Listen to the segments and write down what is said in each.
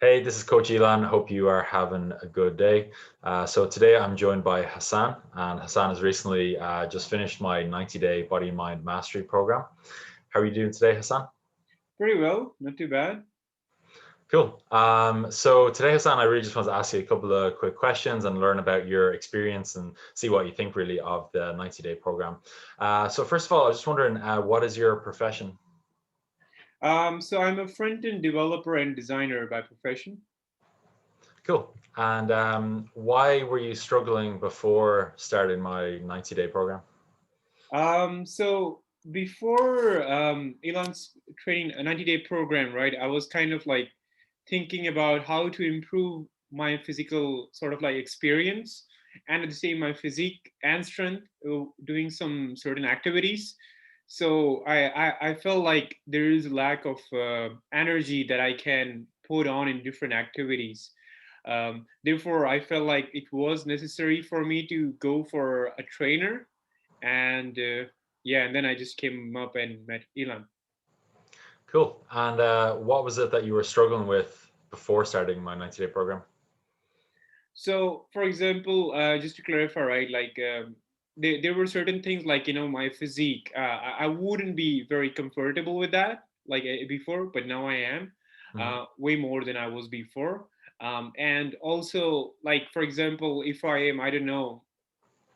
Hey, this is Coach Elan. Hope you are having a good day. So today I'm joined by Hassan, and Hassan has recently just finished my 90-day body mind mastery program. How are you doing today, Hassan? Pretty well, not too bad. Cool. So today, Hassan, I really just want to ask you a couple of quick questions and learn about your experience and see what you think really of the 90-day program. So first of all, I was just wondering, what is your profession? So I'm a front-end developer and designer by profession. Cool. And why were you struggling before starting my 90-day program? So before Elon's training a 90-day program, right? I was kind of like thinking about how to improve my physical sort of like experience and at the same my physique and strength doing some certain activities. So I felt like there is a lack of energy that I can put on in different activities. Therefore, I felt like it was necessary for me to go for a trainer, and yeah, and then I just came up and met Elon. Cool. And what was it that you were struggling with before starting my 90-day program? So, for example, just to clarify, right, like there were certain things like my physique. I wouldn't be very comfortable with that like before, but now I am Hmm. way more than I was before. And also, like for example, if I am, I don't know,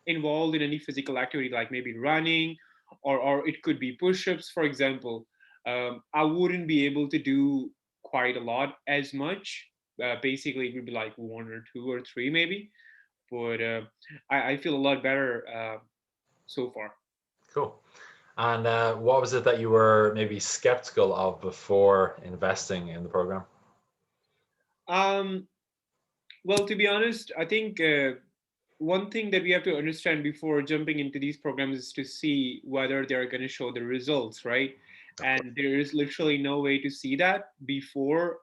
involved in any physical activity, like maybe running, or it could be push-ups, for example, I wouldn't be able to do quite a lot as much. Basically, it would be like one or two or three maybe, but I feel a lot better so far. Cool. And what was it that you were maybe skeptical of before investing in the program? Um, well, to be honest, I think one thing that we have to understand before jumping into these programs is to see whether they're going to show the results, right? Of course. And there is literally no way to see that before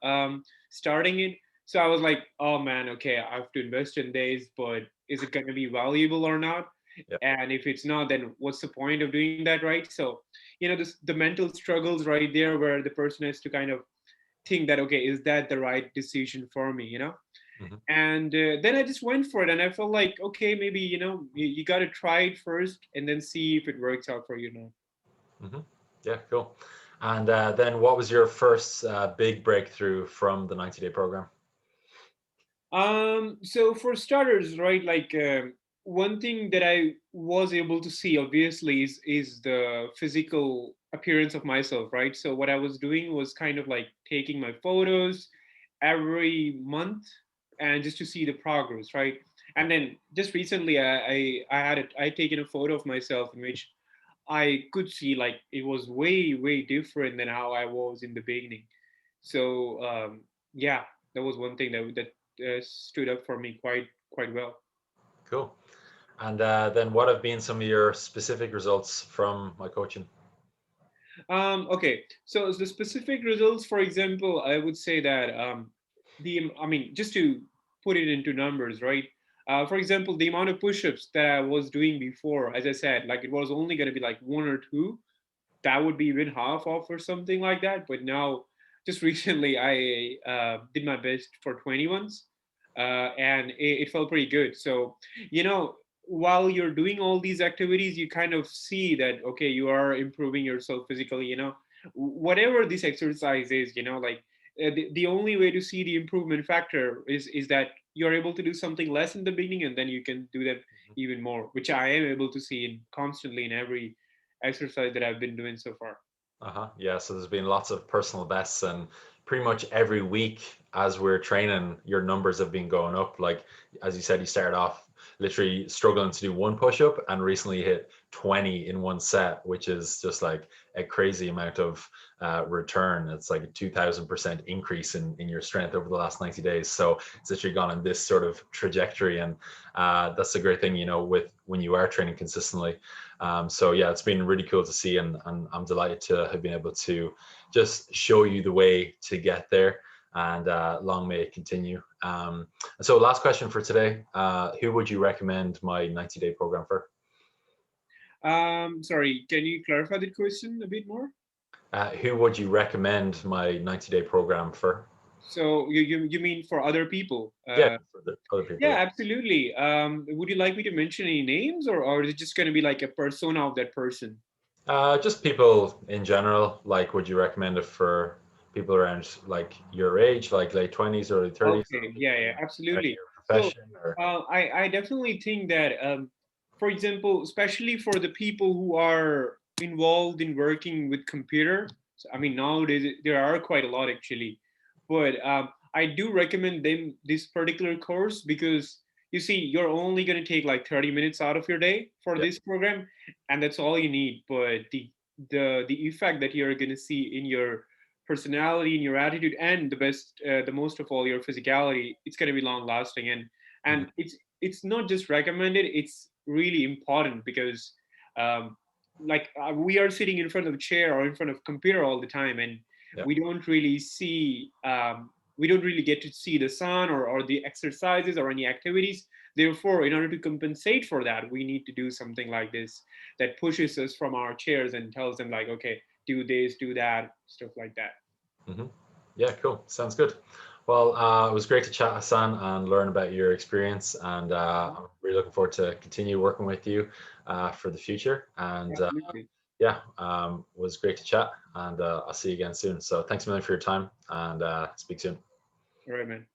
starting it. So I was like, oh man, okay, I have to invest in this, but is it going to be valuable or not? Yeah. And if it's not, then what's the point of doing that, right? So, the mental struggles right there where the person has to kind of think that, okay, is that the right decision for me? Hmm. And then I just went for it, and I felt like, okay, maybe you got to try it first and then see if it works out for you now. Hmm. Yeah, cool. And then what was your first big breakthrough from the 90-day program? So for starters, right, like one thing that I was able to see obviously is the physical appearance of myself, right? So what I was doing was kind of like taking my photos every month and just to see the progress, right? Yeah. And then just recently, I had taken a photo of myself in which I could see like it was way different than how I was in the beginning. So yeah, that was one thing that stood up for me quite well. Cool. And then what have been some of your specific results from my coaching? Okay, so the specific results, for example, I would say that I mean, just to put it into numbers, right? For example, the amount of push-ups that I was doing before, as I said, like it was only going to be like one or two. That would be even half off or something like that. But now, just recently, I did my best for 20 ones, and it felt pretty good. So, while you're doing all these activities, you kind of see that, okay, you are improving yourself physically, whatever this exercise is, like the only way to see the improvement factor is that you're able to do something less in the beginning and then you can do that even more, which I am able to see constantly in every exercise that I've been doing so far. Uh-huh. Yeah, so there's been lots of personal bests, and pretty much every week as we're training, your numbers have been going up. Like as you said, you started off literally struggling to do one push-up and recently hit 20 in one set, which is just like a crazy amount of return. It's like a 2000% increase in your strength over the last 90 days. So it's literally gone in this sort of trajectory. And that's the great thing, with when you are training consistently. So yeah, it's been really cool to see, and I'm delighted to have been able to just show you the way to get there, and long may it continue. And so last question for today, who would you recommend my 90-day program for? Sorry, can you clarify the question a bit more? Who would you recommend my 90-day program for? So you mean for other people? Yeah, for the other people. Yeah, Yeah. absolutely. Would you like me to mention any names, or is it just going to be like a persona of that person? Just people in general. Like, would you recommend it for people around like your age, like late 20s, early 30s, or Okay, yeah, people yeah, in absolutely. your So, profession? Or I definitely think that, for example, especially for the people who are involved in working with computer, so, I mean, nowadays there are quite a lot actually, but I do recommend them this particular course because you see, you're only going to take like 30 minutes out of your day for yeah, this program, and that's all you need. But the effect that you're going to see in your personality and your attitude, and the most of all, your physicality, it's going to be long lasting. And mhm, it's not just recommended, it's really important because um, we are sitting in front of a chair or in front of computer all the time, and yeah. we don't really see we don't really get to see the sun, or the exercises or any activities. Therefore, in order to compensate for that, we need to do something like this that pushes us from our chairs and tells them like, okay, do this, do that, stuff like that. hmm Yeah, cool. Sounds good. Well, it was great to chat, Hassan, and learn about your experience. And I'm really looking forward to continue working with you for the future. And Absolutely. yeah, it was great to chat. And I'll see you again soon. So thanks a million for your time, and speak soon. All right, man.